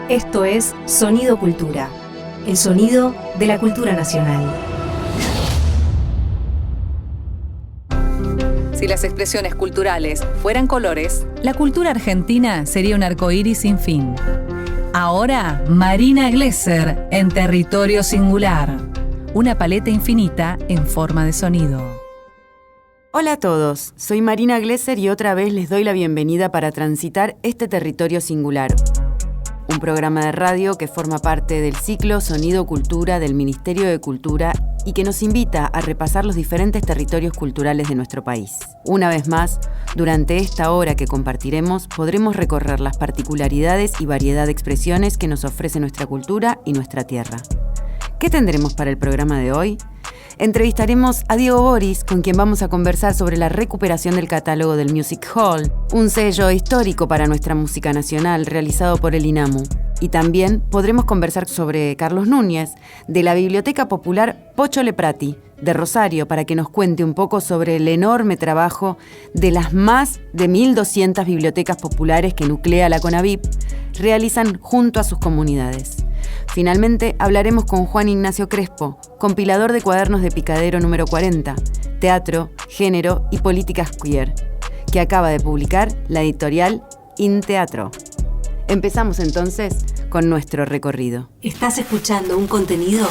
Esto es Sonido Cultura, el sonido de la cultura nacional. Si las expresiones culturales fueran colores, la cultura argentina sería un arcoíris sin fin. Ahora, Marina Glesser en Territorio Singular, una paleta infinita en forma de sonido. Hola a todos, soy Marina Glesser y otra vez les doy la bienvenida para transitar este territorio singular. Un programa de radio que forma parte del ciclo Sonido Cultura del Ministerio de Cultura y que nos invita a repasar los diferentes territorios culturales de nuestro país. Una vez más, durante esta hora que compartiremos, podremos recorrer las particularidades y variedad de expresiones que nos ofrece nuestra cultura y nuestra tierra. ¿Qué tendremos para el programa de hoy? Entrevistaremos a Diego Boris, con quien vamos a conversar sobre la recuperación del catálogo del Music Hall, un sello histórico para nuestra música nacional realizado por el INAMU. Y también podremos conversar sobre Carlos Núñez, de la Biblioteca Popular Pocho Leprati, de Rosario, para que nos cuente un poco sobre el enorme trabajo de las más de 1.200 bibliotecas populares que nuclea la CONAVIP realizan junto a sus comunidades. Finalmente, hablaremos con Juan Ignacio Crespo, compilador de cuadernos de Picadero número 40, Teatro, Género y Políticas Queer, que acaba de publicar la editorial InTeatro. Empezamos entonces con nuestro recorrido. Estás escuchando un contenido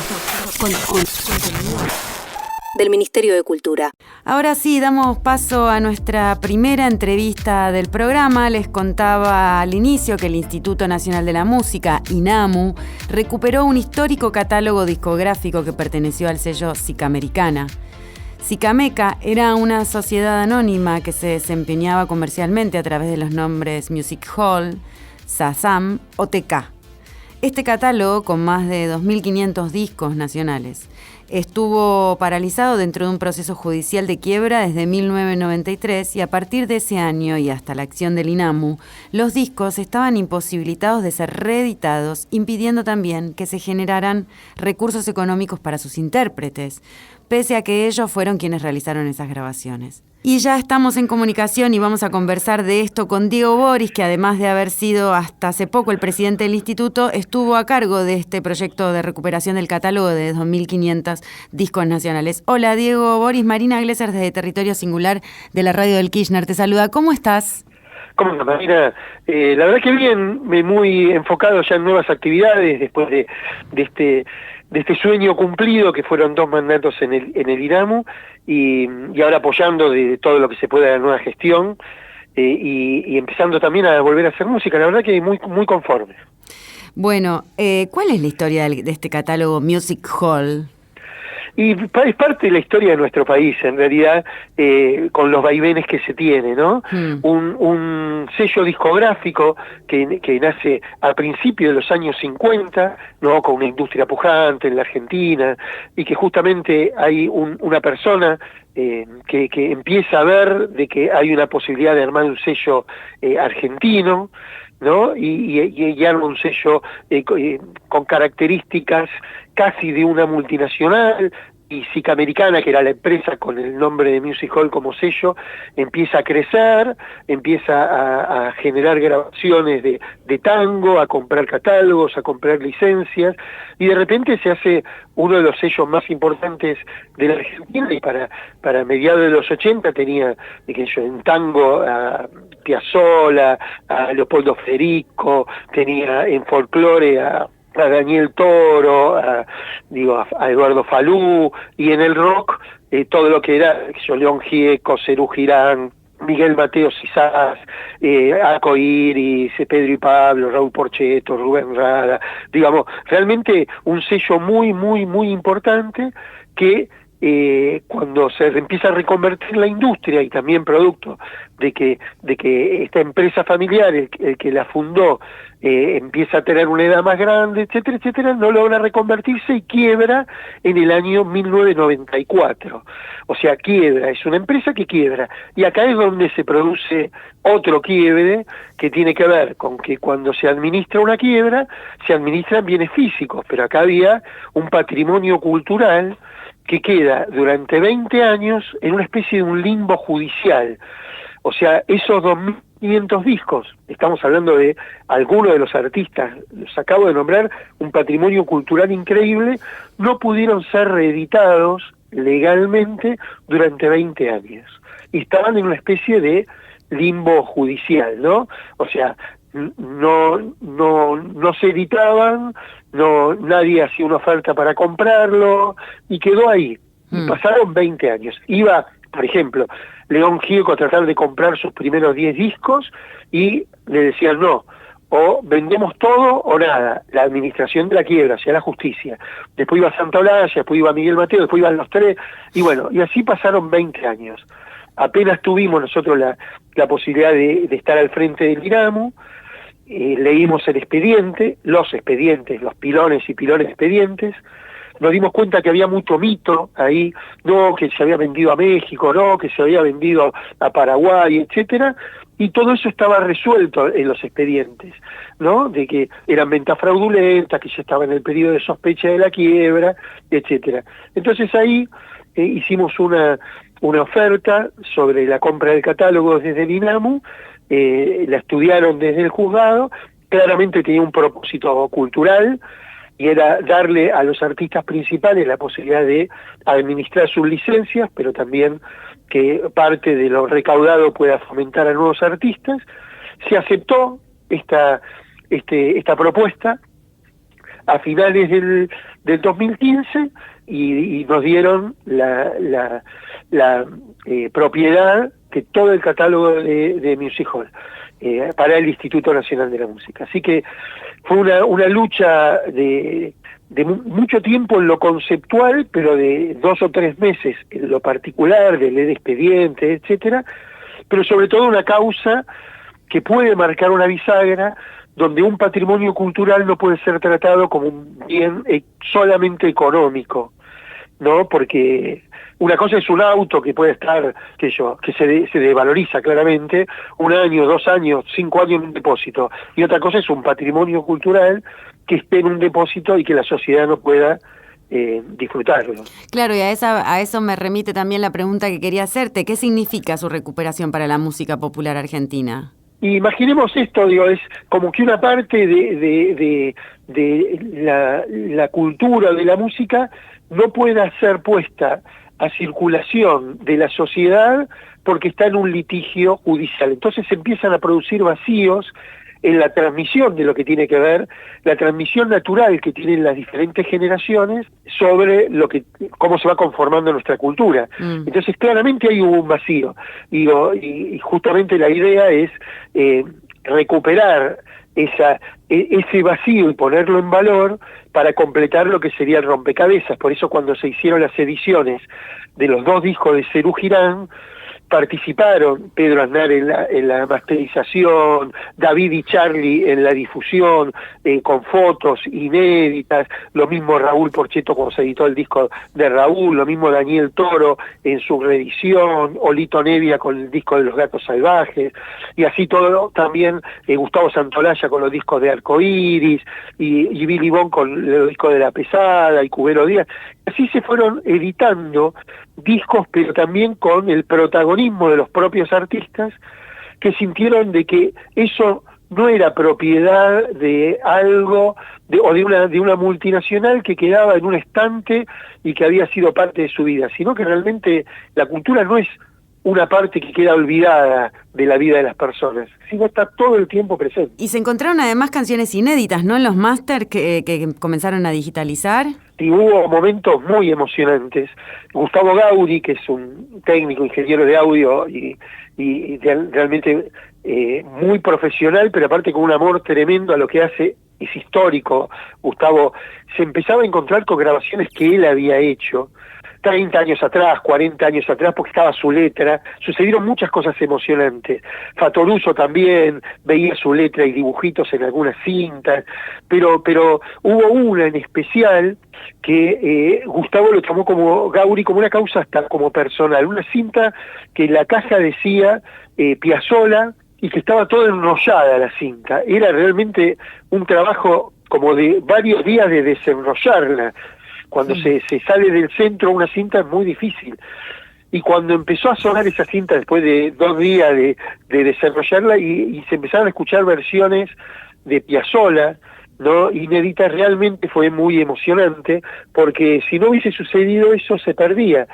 del Ministerio de Cultura. Ahora sí, damos paso a nuestra primera entrevista del programa. Les contaba al inicio que el Instituto Nacional de la Música, INAMU, recuperó un histórico catálogo discográfico que perteneció al sello Sicamericana. Sicameca era una sociedad anónima que se desempeñaba comercialmente a través de los nombres Music Hall, SASAM o TK. Este catálogo, con más de 2.500 discos nacionales, estuvo paralizado dentro de un proceso judicial de quiebra desde 1993 y a partir de ese año y hasta la acción del INAMU, los discos estaban imposibilitados de ser reeditados, impidiendo también que se generaran recursos económicos para sus intérpretes, pese a que ellos fueron quienes realizaron esas grabaciones. Y ya estamos en comunicación y vamos a conversar de esto con Diego Boris, que además de haber sido hasta hace poco el presidente del instituto, estuvo a cargo de este proyecto de recuperación del catálogo de 2.500 discos nacionales. Hola Diego Boris, Marina Glesser desde Territorio Singular de la Radio del Kirchner te saluda. ¿Cómo estás? ¿Cómo estás, Marina? La verdad que bien, muy enfocado ya en nuevas actividades después de este sueño cumplido que fueron 2 mandatos en el INAMU y ahora apoyando de todo lo que se pueda la nueva gestión y empezando también a volver a hacer música. La verdad que muy conforme. Bueno, ¿cuál es la historia de este catálogo Music Hall? Y es parte de la historia de nuestro país, en realidad, con los vaivenes que se tiene, ¿no? Un sello discográfico que nace a principios de los años 50, ¿no? Con una industria pujante en la Argentina, y que justamente hay una persona que empieza a ver de que hay una posibilidad de armar un sello argentino, ¿no? Y arma un sello con características casi de una multinacional, y Sicamericana, que era la empresa con el nombre de Music Hall como sello, empieza a crecer, empieza a generar grabaciones de tango, a comprar catálogos, a comprar licencias, y de repente se hace uno de los sellos más importantes de la Argentina, y para mediados de los 80 tenía en tango a Piazzolla, a Leopoldo Federico, tenía en folclore a Daniel Toro, a Eduardo Falú, y en el rock todo lo que era León Gieco, Serú Girán, Miguel Mateo Cisás, Arco Iris, Pedro y Pablo, Raúl Porcheto, Rubén Rada, realmente un sello muy importante que cuando se empieza a reconvertir la industria y también producto de que esta empresa familiar, el que la fundó, empieza a tener una edad más grande, etcétera, no logra reconvertirse y quiebra en el año 1994. O sea, quiebra, es una empresa que quiebra. Y acá es donde se produce otro quiebre que tiene que ver con que cuando se administra una quiebra, se administran bienes físicos, pero acá había un patrimonio cultural que queda durante 20 años en una especie de un limbo judicial. O sea, esos 2.000 1.500 discos. Estamos hablando de algunos de los artistas, los acabo de nombrar, un patrimonio cultural increíble, no pudieron ser reeditados legalmente durante 20 años. Y estaban en una especie de limbo judicial, ¿no? O sea, no se editaban, nadie hacía una oferta para comprarlo, y quedó ahí. Y pasaron 20 años. Iba, por ejemplo, León Gieco a tratar de comprar sus primeros 10 discos y le decían no, o vendemos todo o nada. La administración de la quiebra, hacia la justicia. Después iba Santa Olalla, después iba Miguel Mateo, después iban los tres, y bueno, y así pasaron 20 años. Apenas tuvimos nosotros la posibilidad de estar al frente del INAMU, leímos el expediente, los pilones y pilones expedientes, nos dimos cuenta que había mucho mito ahí, no, que se había vendido a México, no, que se había vendido a Paraguay, etcétera, y todo eso estaba resuelto en los expedientes, ¿no? De que eran ventas fraudulentas, que ya estaba en el periodo de sospecha de la quiebra, etcétera. Entonces ahí hicimos una oferta sobre la compra del catálogo desde el INAMU, la estudiaron desde el juzgado, claramente tenía un propósito cultural, y era darle a los artistas principales la posibilidad de administrar sus licencias, pero también que parte de lo recaudado pueda fomentar a nuevos artistas. Se aceptó esta propuesta a finales del 2015 y nos dieron la propiedad de todo el catálogo de Music Hall para el Instituto Nacional de la Música. Así que fue una lucha de mucho tiempo en lo conceptual, pero de 2 o 3 meses en lo particular, de leer expedientes, etcétera, pero sobre todo una causa que puede marcar una bisagra donde un patrimonio cultural no puede ser tratado como un bien solamente económico, ¿no? Porque una cosa es un auto que puede estar, que se devaloriza claramente, 1 año, 2 años, 5 años en un depósito, y otra cosa es un patrimonio cultural que esté en un depósito y que la sociedad no pueda disfrutarlo. Claro, y a eso me remite también la pregunta que quería hacerte. ¿Qué significa su recuperación para la música popular argentina? Imaginemos esto, es como que una parte de la cultura, de la música, no pueda ser puesta a circulación de la sociedad porque está en un litigio judicial. Entonces empiezan a producir vacíos en la transmisión de lo que tiene que ver, la transmisión natural que tienen las diferentes generaciones sobre cómo se va conformando nuestra cultura. Entonces claramente hay un vacío, y justamente la idea es recuperar ese vacío y ponerlo en valor para completar lo que sería el rompecabezas. Por eso cuando se hicieron las ediciones de los 2 discos de Serú Girán, participaron Pedro Aznar en la masterización, David y Charlie en la difusión, con fotos inéditas, lo mismo Raúl Porchetto cuando se editó el disco de Raúl, lo mismo Daniel Toro en su reedición, Olito Nevia con el disco de Los Gatos Salvajes, y así todo también Gustavo Santolaya con los discos de Arcoiris, y Billy Bon con los discos de La Pesada, y Cubero Díaz. Así se fueron editando discos, pero también con el protagonismo de los propios artistas, que sintieron de que eso no era propiedad de algo o de una multinacional que quedaba en un estante y que había sido parte de su vida, sino que realmente la cultura no es una parte que queda olvidada de la vida de las personas, sino está todo el tiempo presente. Y se encontraron además canciones inéditas, ¿no?, en los máster que comenzaron a digitalizar. Y hubo momentos muy emocionantes. Gustavo Gaudi, que es un técnico, ingeniero de audio y realmente muy profesional, pero aparte con un amor tremendo a lo que hace, es histórico. Gustavo se empezaba a encontrar con grabaciones que él había hecho 30 años atrás, 40 años atrás, porque estaba su letra. Sucedieron muchas cosas emocionantes. Fatoruso también veía su letra y dibujitos en algunas cintas, pero hubo una en especial que Gustavo lo tomó como Gauri, como una causa hasta como personal, una cinta que en la caja decía Piazzolla y que estaba toda enrollada la cinta. Era realmente un trabajo como de varios días de desenrollarla. Cuando se sale del centro una cinta es muy difícil. y cuando empezó a sonar esa cinta después de 2 días de desarrollarla y se empezaron a escuchar versiones de Piazzolla, ¿no? Inéditas, realmente fue muy emocionante, porque si no hubiese sucedido eso se perdía.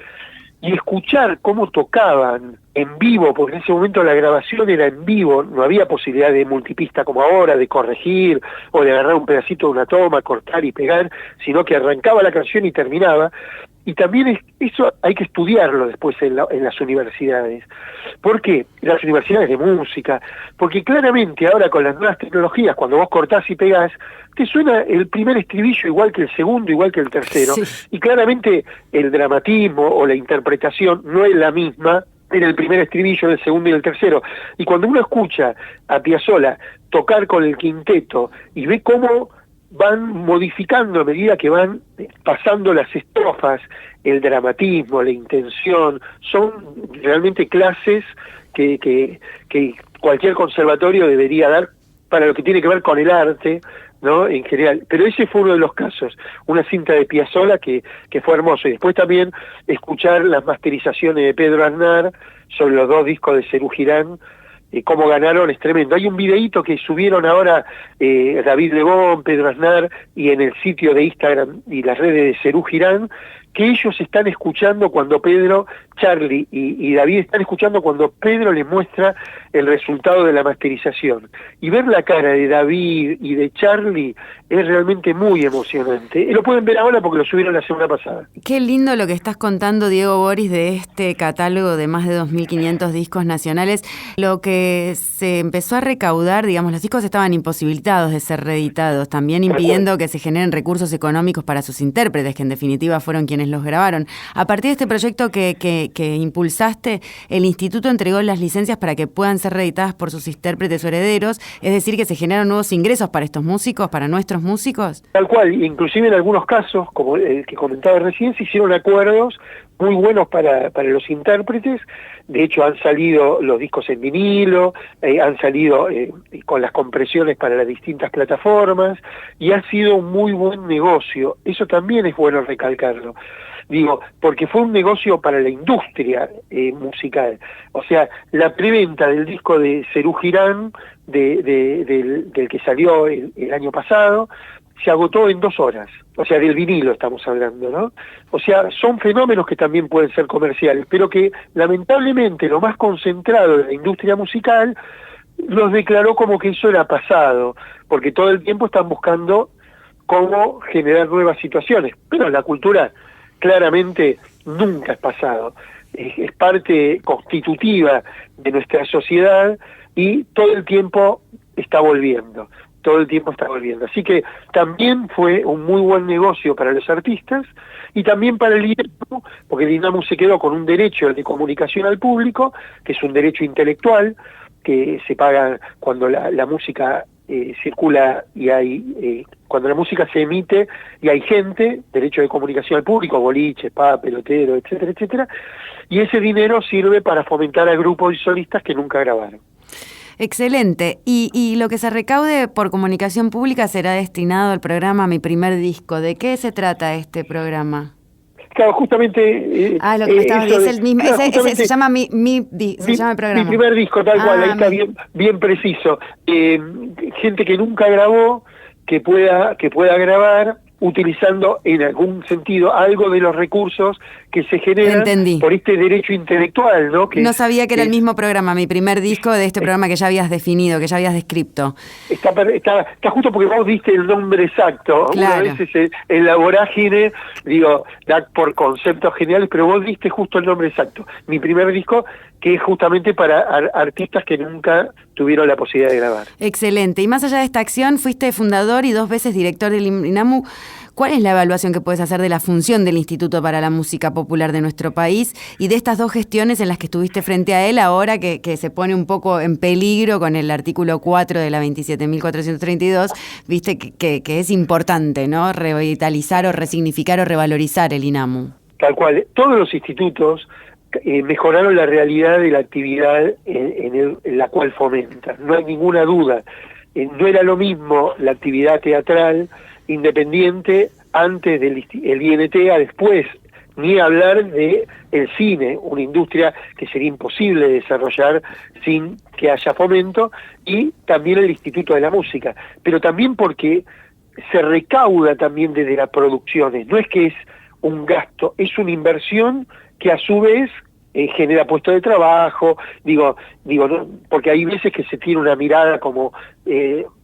Y escuchar cómo tocaban en vivo, porque en ese momento la grabación era en vivo, no había posibilidad de multipista como ahora, de corregir o de agarrar un pedacito de una toma, cortar y pegar, sino que arrancaba la canción y terminaba. Y también eso hay que estudiarlo después en las universidades. ¿Por qué? Las universidades de música. Porque claramente ahora con las nuevas tecnologías, cuando vos cortás y pegás, te suena el primer estribillo igual que el segundo, igual que el tercero. Sí. Y claramente el dramatismo o la interpretación no es la misma en el primer estribillo, del segundo y el tercero. Y cuando uno escucha a Piazzolla tocar con el quinteto y ve cómo van modificando a medida que van pasando las estrofas, el dramatismo, la intención, son realmente clases que cualquier conservatorio debería dar para lo que tiene que ver con el arte, ¿no? En general. Pero ese fue uno de los casos, una cinta de Piazzolla que fue hermoso. Y después también escuchar las masterizaciones de Pedro Aznar sobre los 2 discos de Serú Girán, cómo ganaron, es tremendo. Hay un videíto que subieron ahora David Lebón, Pedro Aznar, y en el sitio de Instagram y las redes de Serú Girán, que ellos están escuchando cuando Pedro, Charlie y David están escuchando cuando Pedro les muestra el resultado de la masterización. Y ver la cara de David y de Charlie es realmente muy emocionante. Y lo pueden ver ahora porque lo subieron la semana pasada. Qué lindo lo que estás contando, Diego Boris, de este catálogo de más de 2.500 discos nacionales. Lo que se empezó a recaudar, digamos, los discos estaban imposibilitados de ser reeditados, también impidiendo que se generen recursos económicos para sus intérpretes, que en definitiva fueron quienes los grabaron. A partir de este proyecto que impulsaste, el instituto entregó las licencias para que puedan ser reeditadas por sus intérpretes o herederos, es decir, que se generaron nuevos ingresos para estos músicos, para nuestros músicos. Tal cual, inclusive en algunos casos, como el que comentaba recién, se hicieron acuerdos muy buenos para los intérpretes. De hecho han salido los discos en vinilo, han salido con las compresiones para las distintas plataformas, y ha sido un muy buen negocio. Eso también es bueno recalcarlo. Digo, porque fue un negocio para la industria musical. O sea, la preventa del disco de Serú Girán, del que salió el año pasado, se agotó en 2 horas. O sea, del vinilo estamos hablando, ¿no? O sea, son fenómenos que también pueden ser comerciales, pero que lamentablemente lo más concentrado de la industria musical los declaró como que eso era pasado, porque todo el tiempo están buscando cómo generar nuevas situaciones. Pero la cultura claramente nunca es pasado, es parte constitutiva de nuestra sociedad y todo el tiempo está volviendo. Así que también fue un muy buen negocio para los artistas y también para el INAMU, porque el INAMU se quedó con un derecho de comunicación al público, que es un derecho intelectual, que se paga cuando la música circula y hay cuando la música se emite y hay gente, derecho de comunicación al público, boliche, pelotero, etcétera, etcétera, y ese dinero sirve para fomentar a grupos y solistas que nunca grabaron. Excelente. Y lo que se recaude por comunicación pública será destinado al programa Mi Primer Disco. ¿De qué se trata este programa? Claro, justamente... lo que me estabas diciendo es el mismo. Claro, se llama se llama el programa. Mi Primer Disco, tal cual, ahí está bien preciso. Gente que nunca grabó, que pueda grabar, utilizando en algún sentido algo de los recursos que se generan por este derecho intelectual, ¿no? Que, no sabía que era el mismo programa, Mi Primer Disco, de este programa que ya habías definido, que ya habías descrito. Está justo porque vos diste el nombre exacto. Claro. Una vez en la vorágine, da por conceptos geniales, pero vos diste justo el nombre exacto. Mi Primer Disco, que es justamente para artistas que nunca tuvieron la posibilidad de grabar. Excelente. Y más allá de esta acción, fuiste fundador y 2 veces director del INAMU. ¿Cuál es la evaluación que puedes hacer de la función del Instituto para la Música Popular de nuestro país y de estas 2 gestiones en las que estuviste frente a él ahora que se pone un poco en peligro con el artículo 4 de la 27.432? Viste que es importante, ¿no? Revitalizar o resignificar o revalorizar el INAMU. Tal cual. Todos los institutos mejoraron la realidad de la actividad en la cual fomentan. No hay ninguna duda. No era lo mismo la actividad teatral independiente antes del INT a después, Ni hablar de el cine, una industria que sería imposible desarrollar sin que haya fomento, y también el Instituto de la Música, pero también porque se recauda también desde las producciones, no es que es un gasto, es una inversión que a su vez genera puestos de trabajo, digo ¿no? Porque hay veces que se tiene una mirada como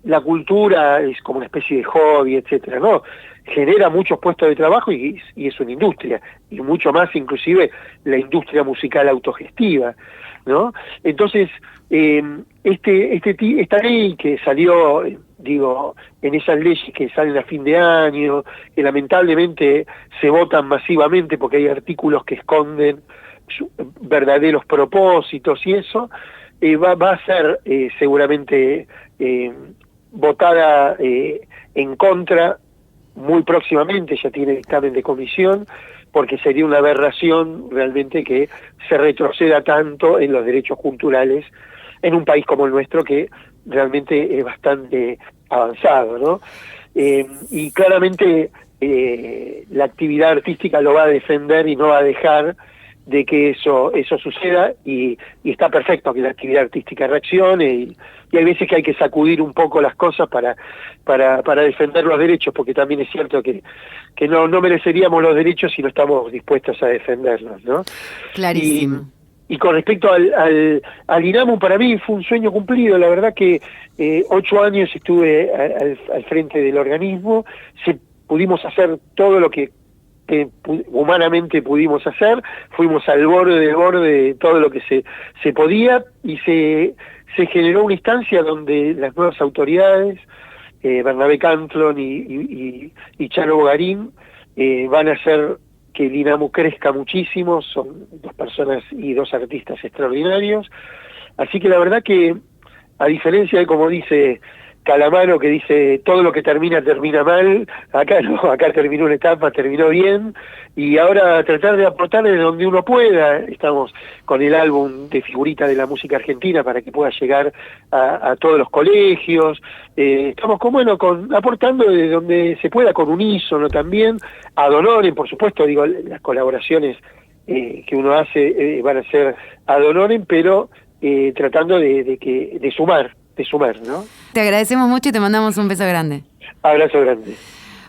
la cultura es como una especie de hobby, etcétera, no, genera muchos puestos de trabajo y es una industria, y mucho más inclusive la industria musical autogestiva, ¿no? Entonces, esta ley que salió, en esas leyes que salen a fin de año, que lamentablemente se votan masivamente porque hay artículos que esconden verdaderos propósitos y eso, va a ser seguramente votada en contra muy próximamente, ya tiene dictamen de comisión, porque sería una aberración realmente que se retroceda tanto en los derechos culturales en un país como el nuestro, que realmente es bastante avanzado, ¿no? Y claramente la actividad artística lo va a defender y no va a dejar de que eso suceda, y está perfecto que la actividad artística reaccione, y hay veces que hay que sacudir un poco las cosas para defender los derechos, porque también es cierto que no mereceríamos los derechos si no estamos dispuestos a defenderlos, ¿no? Clarísimo. Y con respecto al INAMU, para mí fue un sueño cumplido. La verdad que 8 años estuve al frente del organismo, pudimos hacer todo lo que humanamente pudimos hacer, fuimos al borde de todo lo que se podía, y se generó una instancia donde las nuevas autoridades, Bernabé Cantlon y Chano Bogarín, van a hacer que el INAMU crezca muchísimo. Son 2 personas y 2 artistas extraordinarios, así que la verdad que, a diferencia de como dice Calamaro, que dice todo lo que termina mal, acá no, acá terminó una etapa, terminó bien, y ahora tratar de aportar desde donde uno pueda. Estamos con el álbum de figuritas de la música argentina para que pueda llegar a todos los colegios, estamos aportando desde donde se pueda, con unísono también, ad honorem, por supuesto, las colaboraciones que uno hace van a ser ad honorem, pero tratando de sumar, ¿no? Te agradecemos mucho y te mandamos un beso grande. Abrazo grande.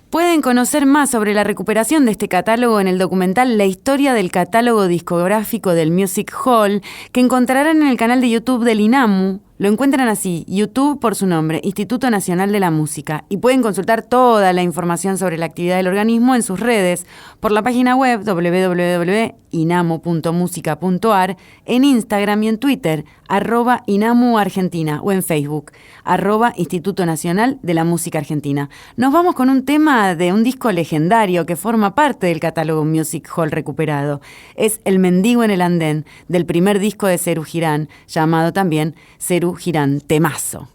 Pueden conocer más sobre la recuperación de este catálogo en el documental La historia del catálogo discográfico del Music Hall, que encontrarán en el canal de YouTube del INAMU. Lo encuentran así, YouTube por su nombre, Instituto Nacional de la Música, y pueden consultar toda la información sobre la actividad del organismo en sus redes, por la página web www.inamu.musica.ar, en Instagram y en Twitter, @InamuArgentina, o en Facebook, @Instituto Nacional de la Música Argentina. Nos vamos con un tema de un disco legendario que forma parte del catálogo Music Hall recuperado. Es El Mendigo en el Andén, del primer disco de Serú Girán, llamado también Serú Girán, temazo.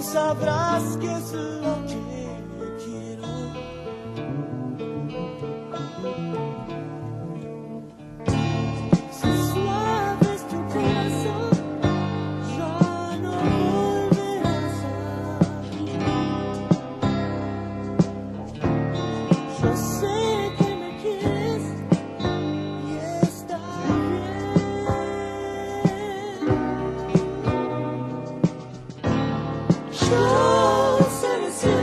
Sabrás que es lo que quiero. Si suave es tu corazón, ya no volverás a. Yo sé que me quieres y está bien. Yo seré siempre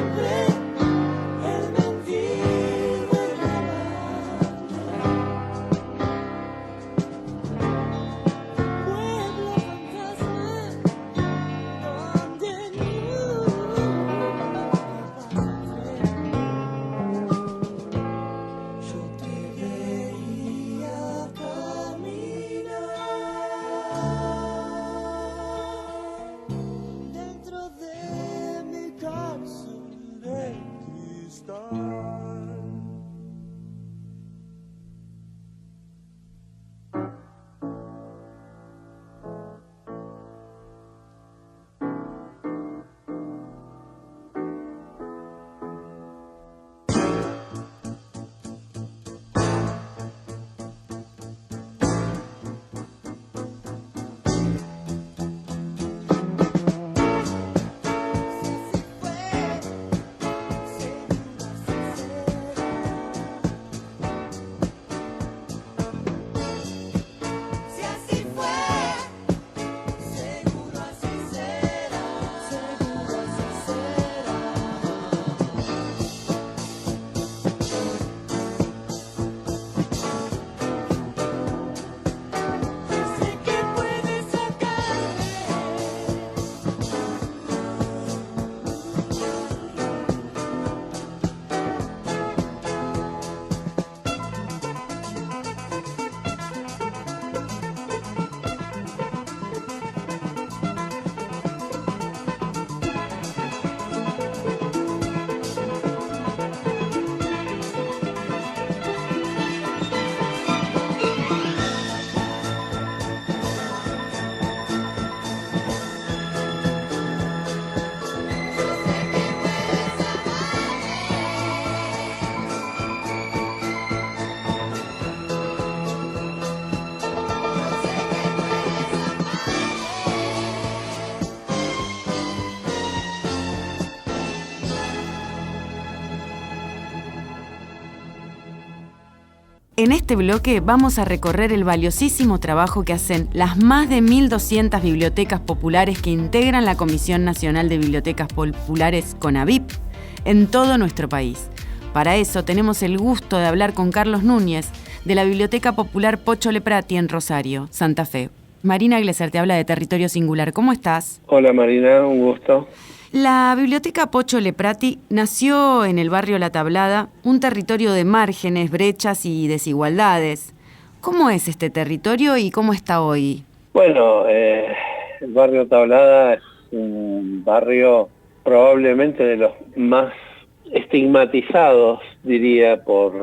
En este bloque vamos a recorrer el valiosísimo trabajo que hacen las más de 1.200 bibliotecas populares que integran la Comisión Nacional de Bibliotecas Populares CONABIP en todo nuestro país. Para eso tenemos el gusto de hablar con Carlos Núñez, de la Biblioteca Popular Pocho Leprati en Rosario, Santa Fe. Marina Glesser te habla de Territorio Singular. ¿Cómo estás? Hola Marina, un gusto. La Biblioteca Pocho Leprati nació en el barrio La Tablada, un territorio de márgenes, brechas y desigualdades. ¿Cómo es este territorio y cómo está hoy? Bueno, el barrio Tablada es un barrio probablemente de los más estigmatizados, diría, por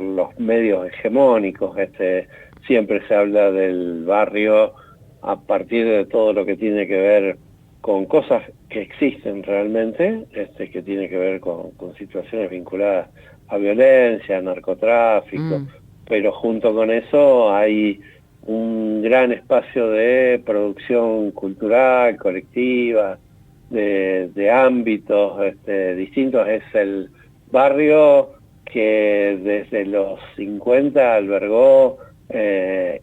los medios hegemónicos. Siempre se habla del barrio a partir de todo lo que tiene que ver con cosas que existen realmente, que tiene que ver con situaciones vinculadas a violencia, narcotráfico, pero junto con eso hay un gran espacio de producción cultural, colectiva, de ámbitos distintos. Es el barrio que desde los 50 albergó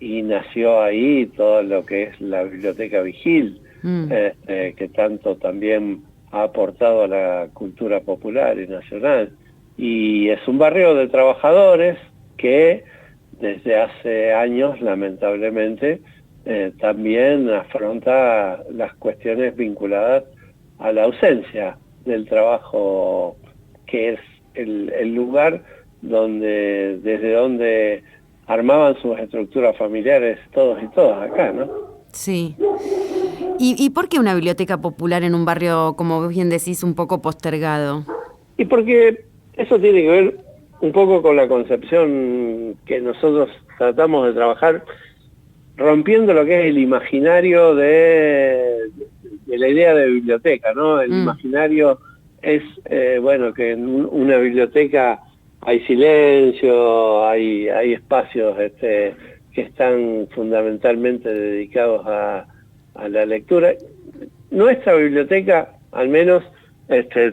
y nació ahí todo lo que es la Biblioteca Vigil, que tanto también ha aportado a la cultura popular y nacional. Y es un barrio de trabajadores que desde hace años, lamentablemente, también afronta las cuestiones vinculadas a la ausencia del trabajo, que es el lugar desde donde armaban sus estructuras familiares todos y todas acá, ¿no? Sí. ¿Y por qué una biblioteca popular en un barrio, como bien decís, un poco postergado? Y porque eso tiene que ver un poco con la concepción que nosotros tratamos de trabajar, rompiendo lo que es el imaginario de la idea de biblioteca, ¿no? El imaginario es, que en una biblioteca hay silencio, hay espacios que están fundamentalmente dedicados a la lectura. Nuestra biblioteca, al menos,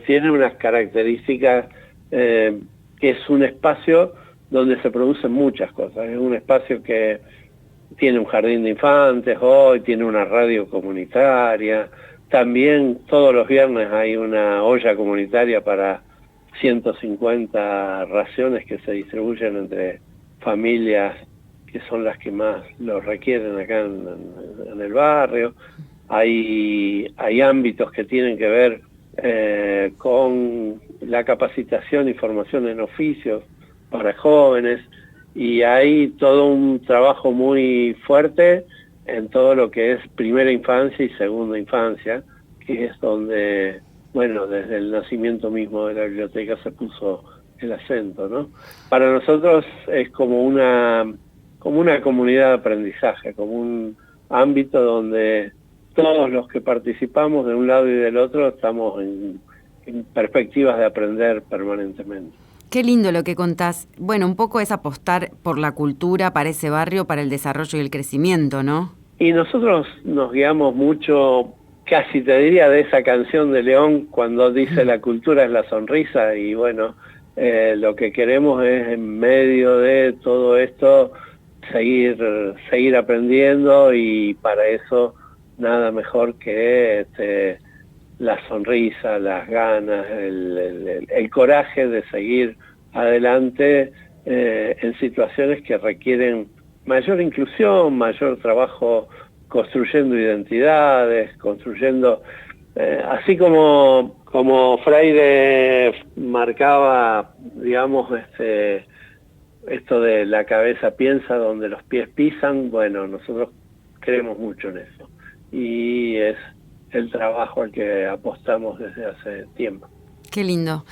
tiene unas características, que es un espacio donde se producen muchas cosas. Es un espacio que tiene un jardín de infantes hoy, tiene una radio comunitaria, también todos los viernes hay una olla comunitaria para 150 raciones que se distribuyen entre familias que son las que más lo requieren acá en el barrio. Hay ámbitos que tienen que ver con la capacitación y formación en oficios para jóvenes, y hay todo un trabajo muy fuerte en todo lo que es primera infancia y segunda infancia, que es donde, desde el nacimiento mismo de la biblioteca se puso el acento, ¿no? Para nosotros es como una comunidad de aprendizaje, como un ámbito donde todos los que participamos de un lado y del otro estamos en perspectivas de aprender permanentemente. Qué lindo lo que contás. Bueno, un poco es apostar por la cultura para ese barrio, para el desarrollo y el crecimiento, ¿no? Y nosotros nos guiamos mucho, casi te diría, de esa canción de León cuando dice la cultura es la sonrisa, y lo que queremos es, en medio de todo esto, seguir aprendiendo, y para eso nada mejor que la sonrisa, las ganas, el coraje de seguir adelante en situaciones que requieren mayor inclusión, mayor trabajo construyendo identidades, construyendo, así como Freire marcaba, digamos, esto de la cabeza piensa donde los pies pisan. Bueno, nosotros creemos mucho en eso, y es el trabajo al que apostamos desde hace tiempo. Qué lindo.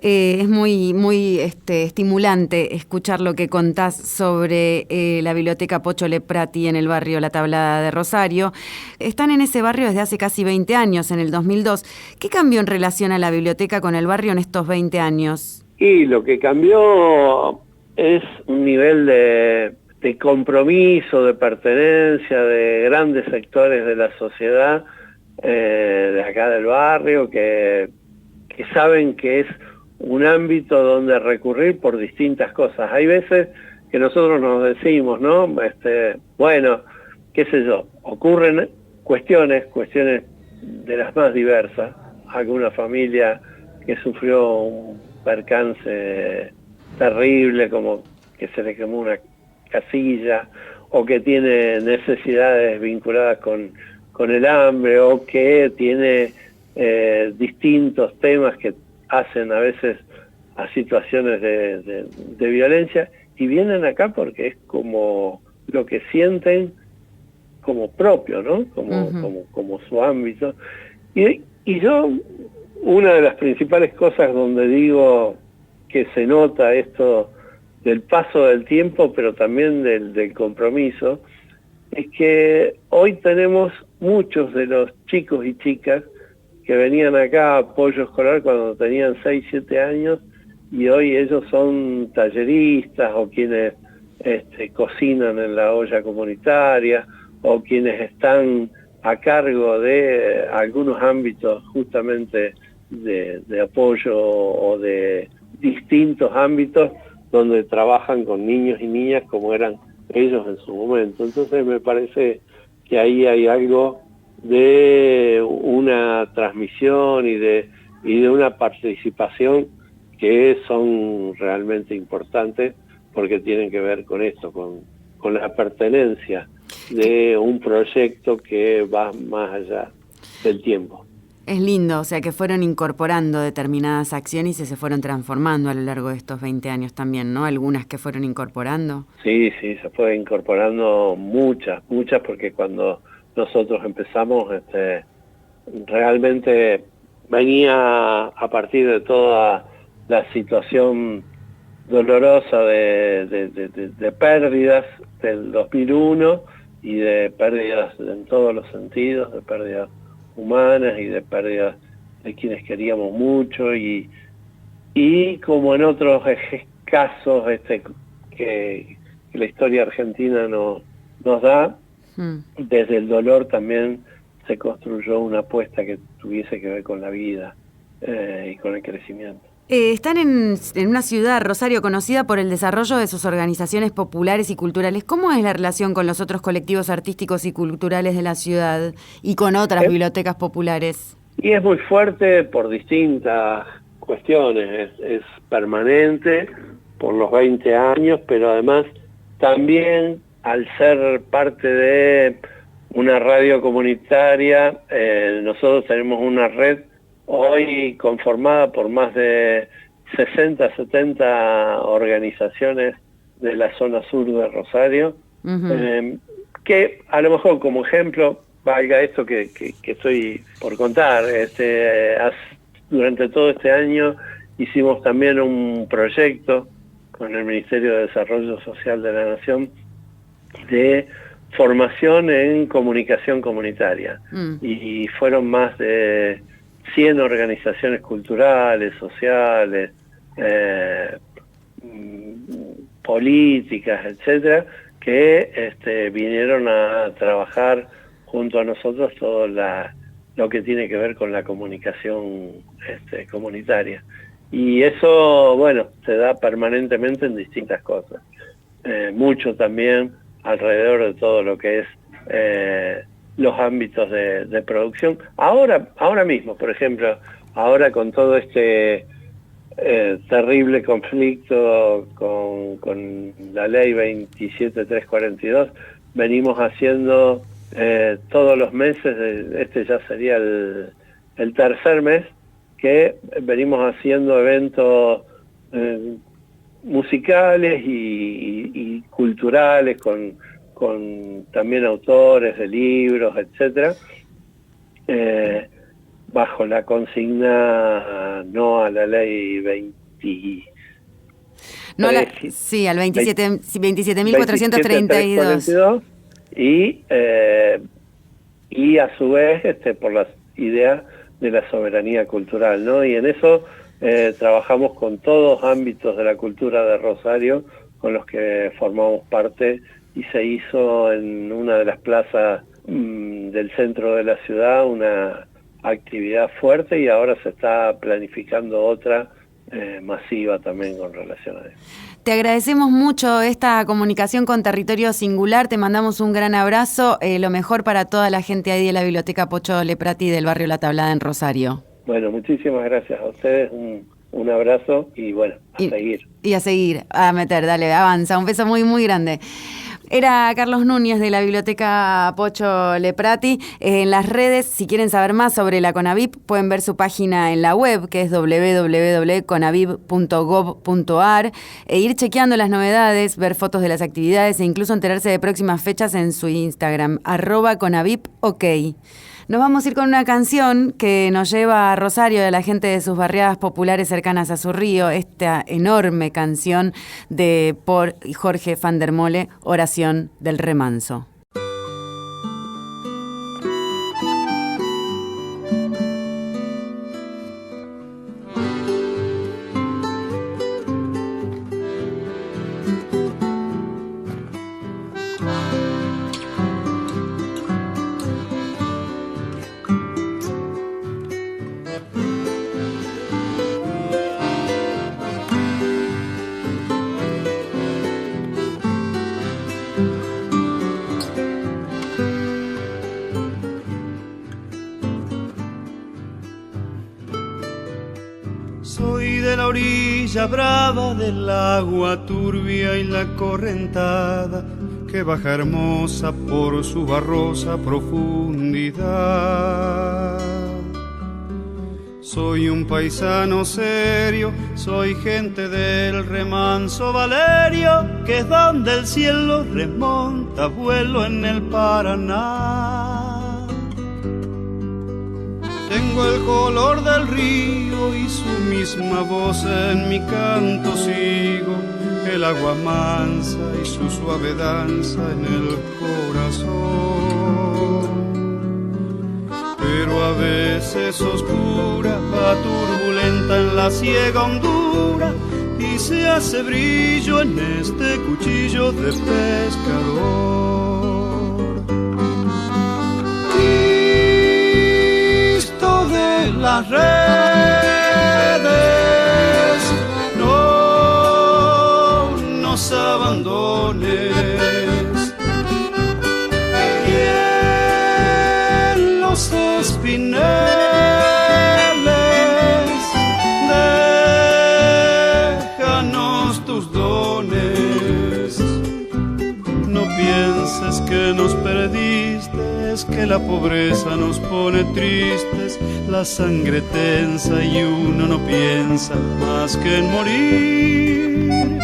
Es muy, muy estimulante escuchar lo que contás sobre la Biblioteca Pocho Leprati en el barrio La Tablada de Rosario. Están en ese barrio desde hace casi 20 años, en el 2002. ¿Qué cambió en relación a la biblioteca con el barrio en estos 20 años? Y lo que cambió es un nivel de compromiso, de pertenencia de grandes sectores de la sociedad, de acá del barrio, que saben que es un ámbito donde recurrir por distintas cosas. Hay veces que nosotros nos decimos, ¿no? Bueno, qué sé yo, ocurren cuestiones de las más diversas. Alguna familia que sufrió un percance terrible, como que se le quemó una casilla, o que tiene necesidades vinculadas con el hambre, o que tiene distintos temas que hacen a veces a situaciones de violencia, y vienen acá porque es como lo que sienten como propio, ¿no? Como su ámbito. Y yo, una de las principales cosas donde digo que se nota esto del paso del tiempo, pero también del compromiso, es que hoy tenemos muchos de los chicos y chicas que venían acá a apoyo escolar cuando tenían 6, 7 años, y hoy ellos son talleristas o quienes cocinan en la olla comunitaria, o quienes están a cargo de algunos ámbitos justamente de apoyo o de distintos ámbitos donde trabajan con niños y niñas como eran ellos en su momento. Entonces me parece que ahí hay algo de una transmisión y de una participación que son realmente importantes, porque tienen que ver con esto, con la pertenencia de un proyecto que va más allá del tiempo. Es lindo, o sea, que fueron incorporando determinadas acciones y se fueron transformando a lo largo de estos 20 años también, ¿no? Algunas que fueron incorporando. Sí, se fue incorporando muchas, porque cuando nosotros empezamos, realmente venía a partir de toda la situación dolorosa de pérdidas del 2001 y de pérdidas en todos los sentidos, de pérdidas humanas y de pérdidas de quienes queríamos mucho, y como en otros casos que la historia argentina nos da, desde el dolor también se construyó una apuesta que tuviese que ver con la vida y con el crecimiento. Están en una ciudad, Rosario, conocida por el desarrollo de sus organizaciones populares y culturales. ¿Cómo es la relación con los otros colectivos artísticos y culturales de la ciudad y con otras bibliotecas populares? Y es muy fuerte por distintas cuestiones. Es permanente por los 20 años, pero además también al ser parte de una radio comunitaria, nosotros tenemos una red hoy conformada por más de 60, 70 organizaciones de la zona sur de Rosario, que a lo mejor como ejemplo, valga esto que estoy por contar, durante todo este año hicimos también un proyecto con el Ministerio de Desarrollo Social de la Nación de formación en comunicación comunitaria, y fueron más de 100 organizaciones culturales, sociales, políticas, etcétera, que vinieron a trabajar junto a nosotros todo lo que tiene que ver con la comunicación comunitaria. Y eso, bueno, se da permanentemente en distintas cosas. Mucho también alrededor de todo lo que es los ámbitos de producción. Ahora mismo, por ejemplo, ahora con todo este terrible conflicto con la ley 27342, venimos haciendo todos los meses, ya sería el tercer mes, que venimos haciendo eventos musicales y culturales con también autores de libros, etcétera, bajo la consigna no a la ley 20. No, al 27.432. Y a su vez por la idea de la soberanía cultural, ¿no? Y en eso trabajamos con todos ámbitos de la cultura de Rosario, con los que formamos parte, y se hizo en una de las plazas del centro de la ciudad una actividad fuerte, y ahora se está planificando otra masiva también con relación a eso. Te agradecemos mucho esta comunicación con Territorio Singular, te mandamos un gran abrazo, lo mejor para toda la gente ahí de la Biblioteca Pocho Leprati del barrio La Tablada en Rosario. Bueno, muchísimas gracias a ustedes, un abrazo y bueno, a seguir. Y a seguir, a meter, dale, avanza, un beso muy, muy grande. Era Carlos Núñez de la Biblioteca Pocho Leprati. En las redes, si quieren saber más sobre la CONAVIP, pueden ver su página en la web, que es www.conavip.gov.ar, e ir chequeando las novedades, ver fotos de las actividades e incluso enterarse de próximas fechas en su Instagram, @CONAVIPOK. Nos vamos a ir con una canción que nos lleva a Rosario y a la gente de sus barriadas populares cercanas a su río, esta enorme canción por Jorge van der Mole, Oración del Remanso. Soy de la orilla brava del agua turbia y la correntada que baja hermosa por su barrosa profundidad. Soy un paisano serio, soy gente del remanso Valerio, que es donde el cielo remonta vuelo en el Paraná. Tengo el color del río y su misma voz en mi canto sigo, el agua mansa y su suave danza en el corazón. Pero a veces oscura, va turbulenta en la ciega hondura y se hace brillo en este cuchillo de pescador. De las redes, no nos abandones, y en los espineles déjanos tus dones. No pienses que nos perdiste, es que la pobreza nos pone tristes, la sangre tensa y uno no piensa más que en morir.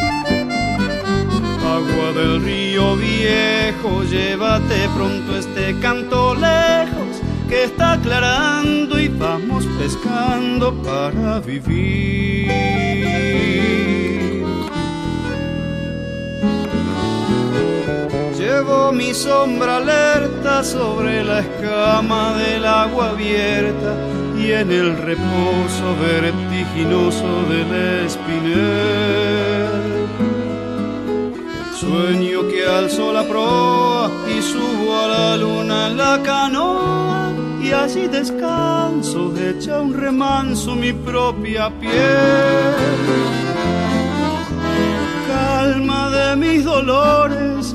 Agua del río viejo, llévate pronto este canto lejos, que está aclarando y vamos pescando para vivir. Llevo mi sombra alerta sobre la escama del agua abierta y en el reposo vertiginoso del espinel. Sueño que alzo la proa y subo a la luna en la canoa y allí descanso, hecha un remanso mi propia piel. Calma de mis dolores,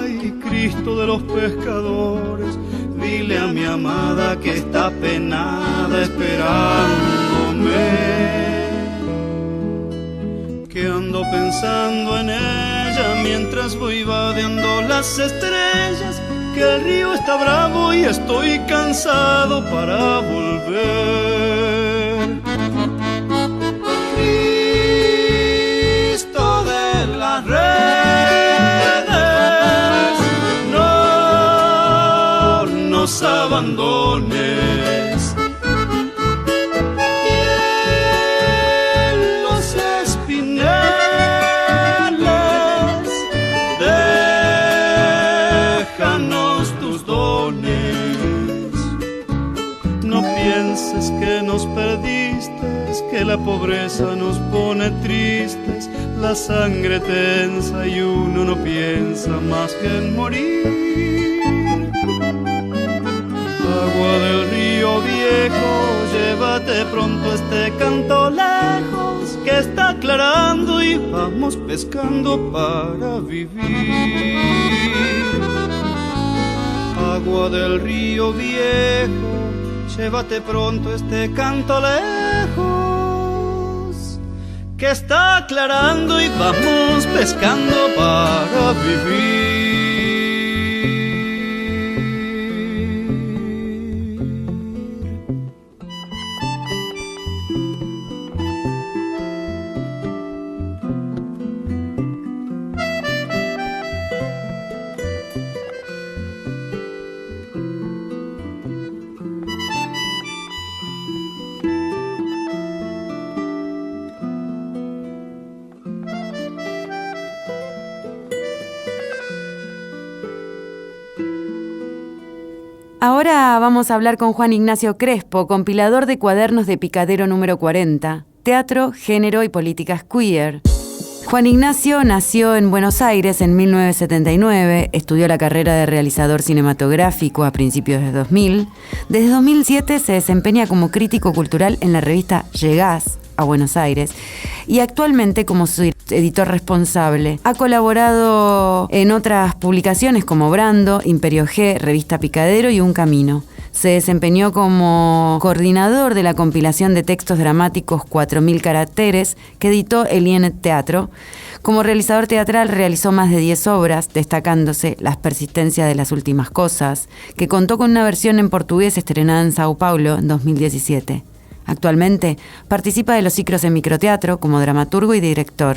ay, Cristo de los pescadores, dile a mi amada que está penada esperándome, que ando pensando en ella mientras voy vadeando las estrellas, que el río está bravo y estoy cansado para volver. Cristo de las redes, no nos abandones, y en los espineles déjanos tus dones. No pienses que nos perdiste, es que la pobreza nos pone tristes, la sangre tensa y uno no piensa más que en morir. Agua del río viejo, llévate pronto este canto lejos, que está claro aclarando y vamos pescando para vivir. Agua del río viejo, llévate pronto este canto lejos, que está aclarando y vamos pescando para vivir. Ahora vamos a hablar con Juan Ignacio Crespo, compilador de cuadernos de Picadero número 40, Teatro, Género y Políticas Queer. Juan Ignacio nació en Buenos Aires en 1979, estudió la carrera de realizador cinematográfico a principios de 2000. Desde 2007 se desempeña como crítico cultural en la revista Llegás a Buenos Aires y actualmente como su editor responsable. Ha colaborado en otras publicaciones como Brando, Imperio G, Revista Picadero y Un Camino. Se desempeñó como coordinador de la compilación de textos dramáticos 4.000 caracteres que editó el IN Teatro. Como realizador teatral realizó más de 10 obras, destacándose Las persistencias de las últimas cosas, que contó con una versión en portugués estrenada en Sao Paulo en 2017. Actualmente participa de los ciclos en microteatro como dramaturgo y director.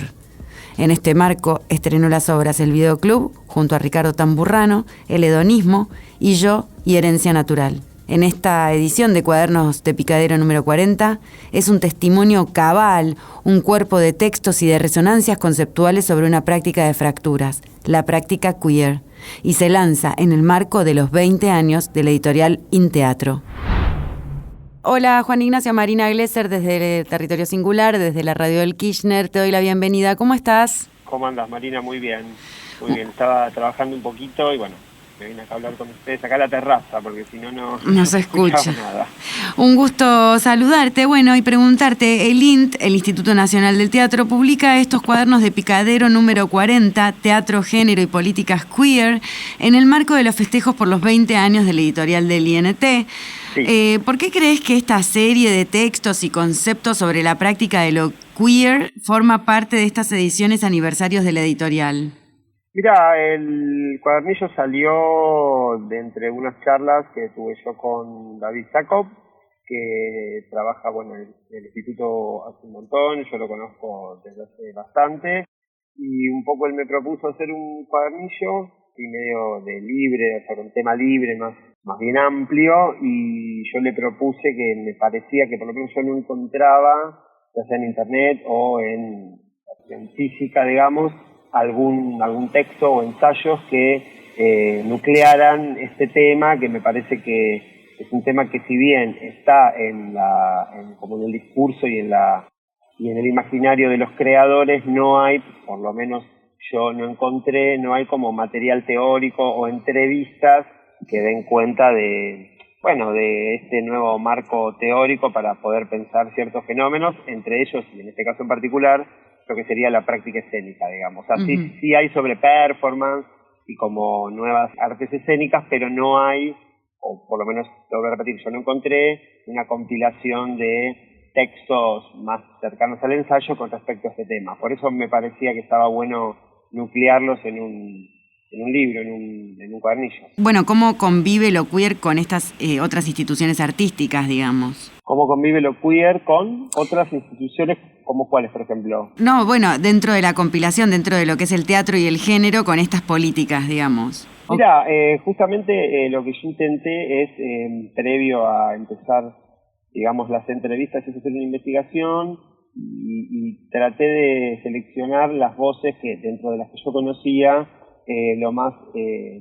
En este marco estrenó las obras El Videoclub junto a Ricardo Tamburrano, El Hedonismo y Yo y Herencia Natural. En esta edición de Cuadernos de Picadero número 40 es un testimonio cabal, un cuerpo de textos y de resonancias conceptuales sobre una práctica de fracturas, la práctica queer, y se lanza en el marco de los 20 años de la editorial InTeatro. Hola, Juan Ignacio, Marina Glesser desde Territorio Singular, desde la radio del Kirchner. Te doy la bienvenida. ¿Cómo estás? ¿Cómo andas, Marina? Muy bien. Muy bien. Estaba trabajando un poquito y bueno, me vine acá a hablar con ustedes acá a la terraza porque si no se escucha nada. Un gusto saludarte, bueno, y preguntarte, el INT, el Instituto Nacional del Teatro, publica estos cuadernos de Picadero número 40, Teatro, Género y Políticas Queer, en el marco de los festejos por los 20 años de la editorial del INT. Sí. ¿Por qué crees que esta serie de textos y conceptos sobre la práctica de lo queer forma parte de estas ediciones aniversarios de la editorial? Mira, el cuadernillo salió de entre unas charlas que tuve yo con David Jacob, que trabaja, bueno, en el instituto hace un montón, yo lo conozco desde hace bastante, y un poco él me propuso hacer un cuadernillo y medio de libre, o sea, con tema libre, más bien amplio, y yo le propuse que me parecía que por lo menos yo no encontraba, ya sea en internet o en física, digamos, algún texto o ensayos que nuclearan este tema, que me parece que es un tema que si bien está como en el discurso y en el imaginario de los creadores, no hay, por lo menos yo no encontré, no hay como material teórico o entrevistas que den cuenta de este nuevo marco teórico para poder pensar ciertos fenómenos, entre ellos, y en este caso en particular, lo que sería la práctica escénica, digamos. O sea, sí hay sobre performance y como nuevas artes escénicas, pero no hay, o por lo menos, lo voy a repetir, yo no encontré una compilación de textos más cercanos al ensayo con respecto a este tema. Por eso me parecía que estaba bueno nuclearlos en un libro, en un cuadernillo. Bueno, ¿cómo convive lo queer con estas otras instituciones artísticas, digamos? ¿Cómo convive lo queer con otras instituciones como cuáles, por ejemplo? No, bueno, dentro de la compilación, dentro de lo que es el teatro y el género, con estas políticas, digamos. Mira, justamente lo que yo intenté es, previo a empezar, digamos, las entrevistas, es hacer una investigación y traté de seleccionar las voces que dentro de las que yo conocía lo más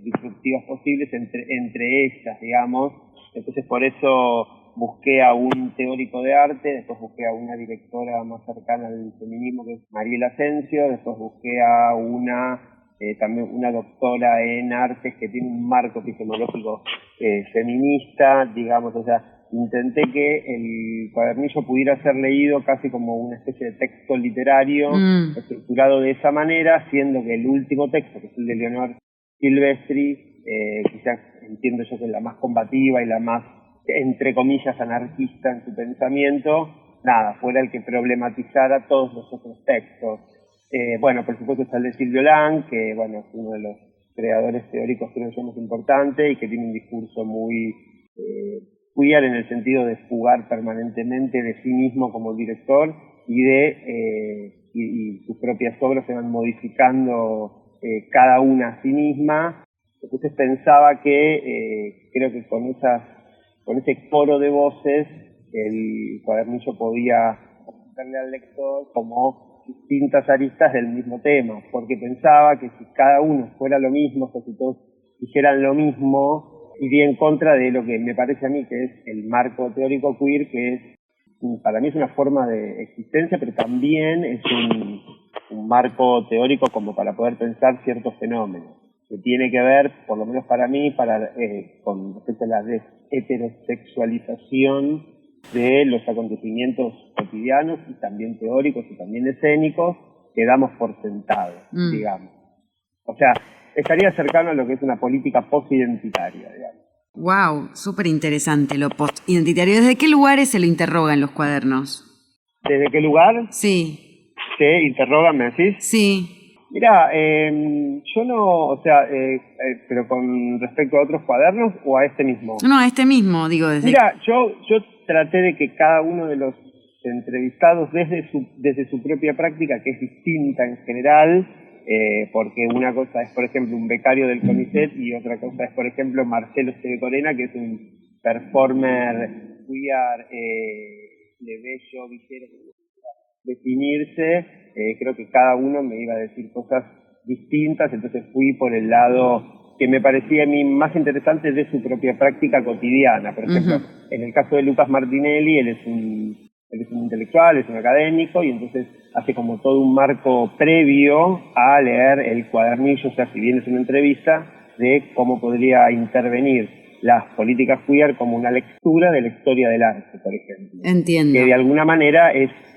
disruptivas posibles entre ellas, digamos. Entonces por eso busqué a un teórico de arte, después busqué a una directora más cercana al feminismo que es Mariela Asensio, después busqué a también una doctora en artes que tiene un marco epistemológico feminista, digamos, o sea, intenté que el cuadernillo pudiera ser leído casi como una especie de texto literario, estructurado de esa manera, siendo que el último texto, que es el de Leonor Silvestri, quizás entiendo yo que es la más combativa y la más, entre comillas, anarquista en su pensamiento, fuera el que problematizara todos los otros textos. Bueno, por supuesto está el de Silvio Lang, que bueno, es uno de los creadores teóricos creo yo más importante y que tiene un discurso muy queer en el sentido de fugar permanentemente de sí mismo como director y sus propias obras se van modificando cada una a sí misma. Entonces pensaba que creo que con ese coro de voces el cuadernillo podía mostrarle al lector como distintas aristas del mismo tema, porque pensaba que si cada uno fuera lo mismo, o si todos dijeran lo mismo, iría en contra de lo que me parece a mí que es el marco teórico queer, que es, para mí es una forma de existencia, pero también es un marco teórico como para poder pensar ciertos fenómenos, que tiene que ver, por lo menos para mí, con respecto a la heterosexualización de los acontecimientos cotidianos y también teóricos y también escénicos que damos por sentado, digamos. O sea, estaría cercano a lo que es una política post-identitaria, digamos. Wow, súper interesante lo post-identitario. ¿Desde qué lugares se lo interroga en los cuadernos? ¿Desde qué lugar? Sí. ¿Se interrogan, me decís? Sí. Mirá, yo no, o sea, pero con respecto a otros cuadernos o a este mismo. No, a este mismo, digo. Mira, yo traté de que cada uno de los entrevistados desde su propia práctica, que es distinta en general, porque una cosa es, por ejemplo, un becario del CONICET y otra cosa es, por ejemplo, Marcelo Corena, que es un performer queer, plebeyo, villero, definirse, creo que cada uno me iba a decir cosas distintas, entonces fui por el lado que me parecía a mí más interesante de su propia práctica cotidiana. Por ejemplo, en el caso de Lucas Martinelli, él es un intelectual, es un académico, y entonces hace como todo un marco previo a leer el cuadernillo, o sea, si bien es una entrevista, de cómo podría intervenir las políticas queer como una lectura de la historia del arte, por ejemplo. Entiendo. Que de alguna manera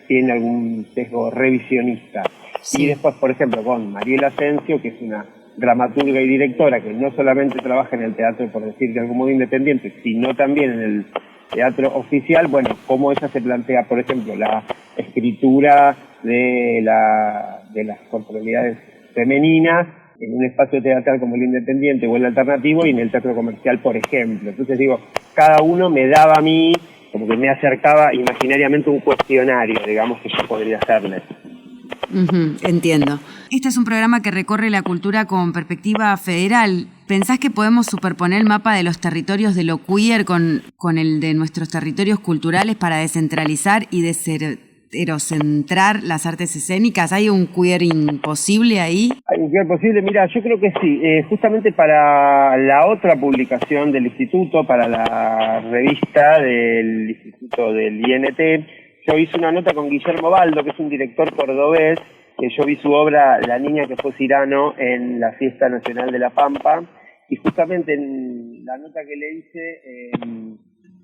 tiene algún sesgo revisionista. Sí. Y después, por ejemplo, con Mariela Asensio, que es una dramaturga y directora que no solamente trabaja en el teatro, por decir de algún modo independiente, sino también en el teatro oficial, bueno, cómo ella se plantea, por ejemplo, la escritura de las corporalidades femeninas en un espacio teatral como el independiente o el alternativo y en el teatro comercial, por ejemplo. Entonces digo, cada uno me daba a mí, como que me acercaba imaginariamente un cuestionario, digamos, que yo podría hacerle. Entiendo. Este es un programa que recorre la cultura con perspectiva federal. ¿Pensás que podemos superponer el mapa de los territorios de lo queer con el de nuestros territorios culturales para descentralizar y desheterocentrar las artes escénicas? ¿Hay un queer imposible ahí? Hay un queer posible, mira, yo creo que sí. Justamente para la otra publicación del Instituto, para la revista del Instituto del INT, yo hice una nota con Guillermo Baldo, que es un director cordobés, que yo vi su obra La niña que fue Cirano en la Fiesta Nacional de La Pampa, y justamente en la nota que le hice,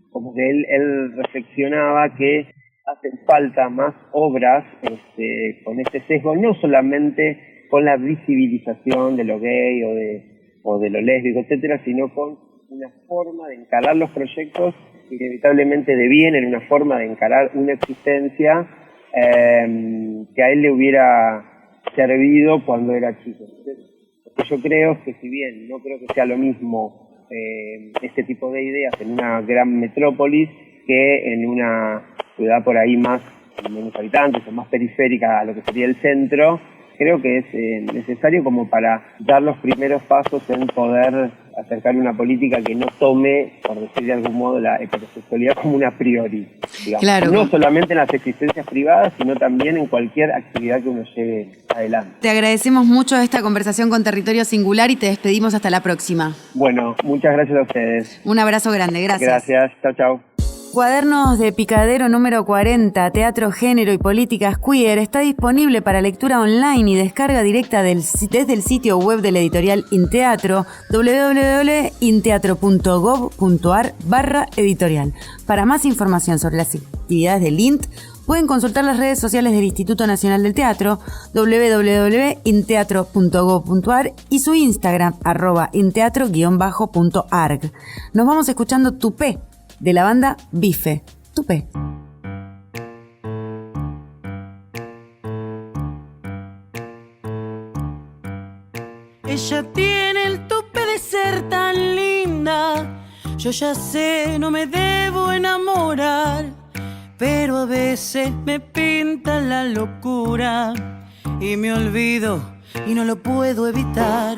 como que él reflexionaba que hacen falta más obras con este sesgo, no solamente con la visibilización de lo gay o de lo lésbico, etcétera, sino con una forma de encarar los proyectos inevitablemente devienen una forma de encarar una existencia que a él le hubiera servido cuando era chico. Lo que yo creo es que si bien no creo que sea lo mismo este tipo de ideas en una gran metrópolis que en una ciudad por ahí más menos habitantes o más periférica a lo que sería el centro, creo que es necesario como para dar los primeros pasos en poder acercar una política que no tome, por decir de algún modo, la heterosexualidad como una priori, digamos. Claro. No solamente en las existencias privadas, sino también en cualquier actividad que uno lleve adelante. Te agradecemos mucho esta conversación con Territorio Singular y te despedimos hasta la próxima. Bueno, muchas gracias a ustedes. Un abrazo grande, gracias. Gracias, chao, chao. Cuadernos de Picadero número 40, Teatro, Género y Políticas Queer, está disponible para lectura online y descarga directa desde el sitio web de la editorial Inteatro, www.inteatro.gov.ar/editorial. Para más información sobre las actividades del INT, pueden consultar las redes sociales del Instituto Nacional del Teatro, www.inteatro.gov.ar y su Instagram, @inteatro_.arg. Nos vamos escuchando Tupé, de la banda Bife. Tupé. Ella tiene el tope de ser tan linda. Yo ya sé, no me debo enamorar, pero a veces me pinta la locura y me olvido y no lo puedo evitar.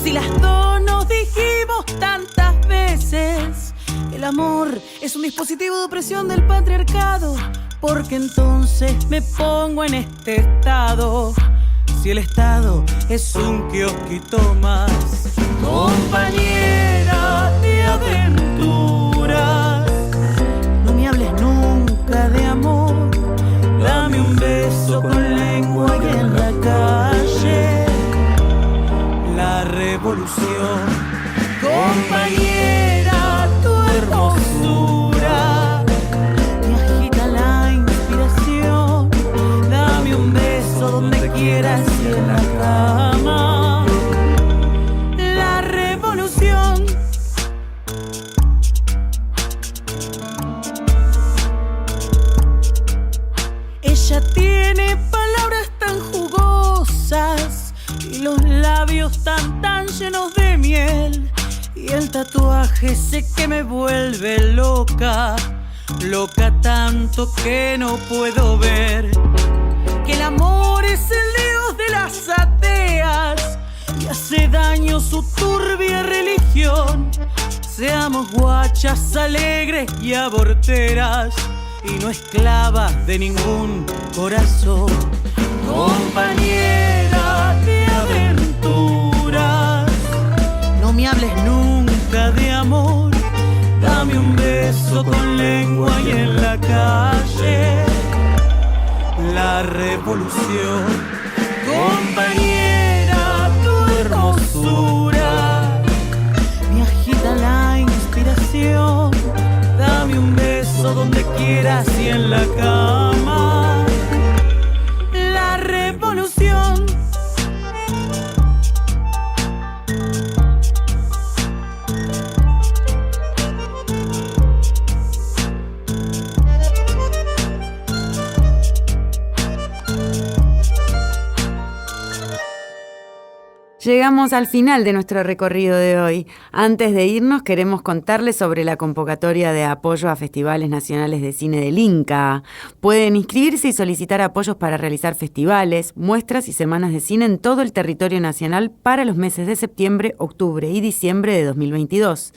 Si las dos nos dijimos tantas veces, el amor es un dispositivo de opresión del patriarcado, porque entonces me pongo en este estado. Si el estado es un kiosquito más, compañera de aventuras, no me hables nunca de amor, dame un beso con lengua y en la calle la revolución. Compañera, tu hermosura me agita la inspiración, dame un beso donde quieras y en la cama la revolución. Ella tiene palabras tan jugosas y los labios tan llenos de miel, y el tatuaje ese que me vuelve loca, loca tanto que no puedo ver que el amor es el dios de las ateas y hace daño su turbia religión. Seamos guachas alegres y aborteras y no esclavas de ningún corazón. Compañera de aventuras, no me hables nunca de amor, dame un beso con lengua y en la calle la revolución. Compañera, tu hermosura me agita la inspiración, dame un beso donde quieras y en la cama la revolución. Llegamos al final de nuestro recorrido de hoy. Antes de irnos, queremos contarles sobre la convocatoria de apoyo a festivales nacionales de cine del INCA. Pueden inscribirse y solicitar apoyos para realizar festivales, muestras y semanas de cine en todo el territorio nacional para los meses de septiembre, octubre y diciembre de 2022.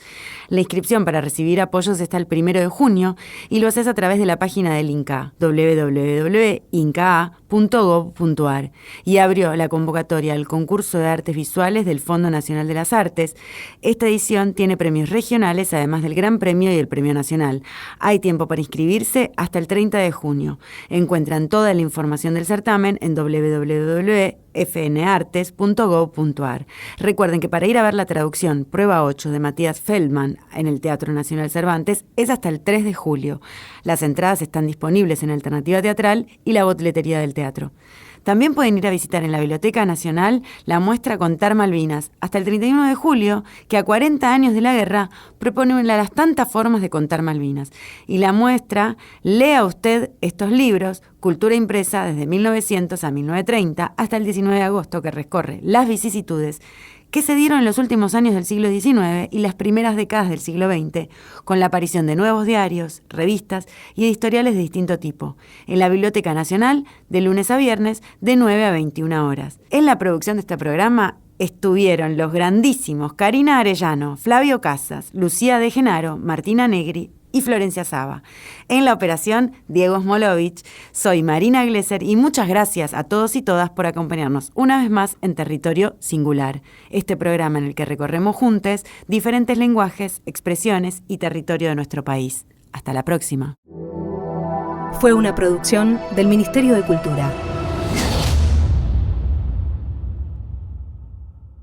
La inscripción para recibir apoyos está el 1 de junio y lo haces a través de la página del INCA, www.inca.gov.ar, y abrió la convocatoria al concurso de artes visuales del Fondo Nacional de las Artes. Esta edición tiene premios regionales, además del Gran Premio y el Premio Nacional. Hay tiempo para inscribirse hasta el 30 de junio. Encuentran toda la información del certamen en www.fnartes.gov.ar. Recuerden que para ir a ver la traducción Prueba 8 de Matías Feldman en el Teatro Nacional Cervantes es hasta el 3 de julio. Las entradas están disponibles en Alternativa Teatral y la boletería del teatro. También pueden ir a visitar en la Biblioteca Nacional la muestra Contar Malvinas, hasta el 31 de julio, que a 40 años de la guerra propone una de las tantas formas de contar Malvinas. Y la muestra Lea usted estos libros, cultura impresa desde 1900 a 1930, hasta el 19 de agosto, que recorre las vicisitudes que se dieron en los últimos años del siglo XIX y las primeras décadas del siglo XX, con la aparición de nuevos diarios, revistas y editoriales de distinto tipo, en la Biblioteca Nacional de lunes a viernes de 9 a 21 horas. En la producción de este programa estuvieron los grandísimos Karina Arellano, Flavio Casas, Lucía De Genaro, Martina Negri y Florencia Saba. En la operación, Diego Smolovich. Soy Marina Glesser y muchas gracias a todos y todas por acompañarnos una vez más en Territorio Singular, este programa en el que recorremos juntos diferentes lenguajes, expresiones y territorio de nuestro país. Hasta la próxima. Fue una producción del Ministerio de Cultura.